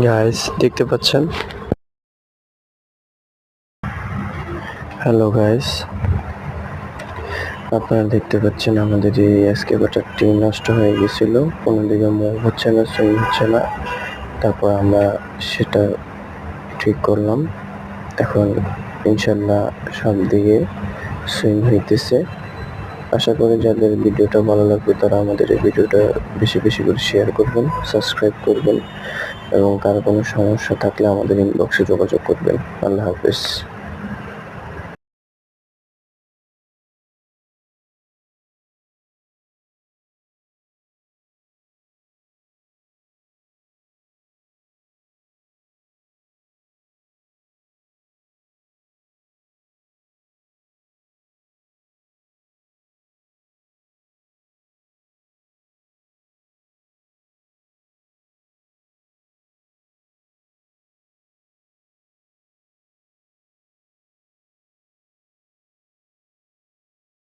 Guys দেখতে পাচ্ছেন, hello guys, আপনারা দেখতে পাচ্ছেন আমাদের এই এক্সকেভেটরটি নষ্ট হয়ে গেছিল। কোনো দিকে মুভ হচ্ছে না, সুইং হচ্ছে না। তারপর আমরা সেটা ঠিক করলাম। এখন ইনশাল্লাহ সব দিকে সুইং হইতেছে। আশা করি যাদের ভিডিওটা ভালো লাগবে তারা আমাদের এই ভিডিওটা বেশি বেশি করে শেয়ার করবেন, সাবস্ক্রাইব করবেন এবং কারো কোনো সমস্যা থাকলে আমাদের ইনবক্সে যোগাযোগ করবেন। আল্লাহ হাফেজ।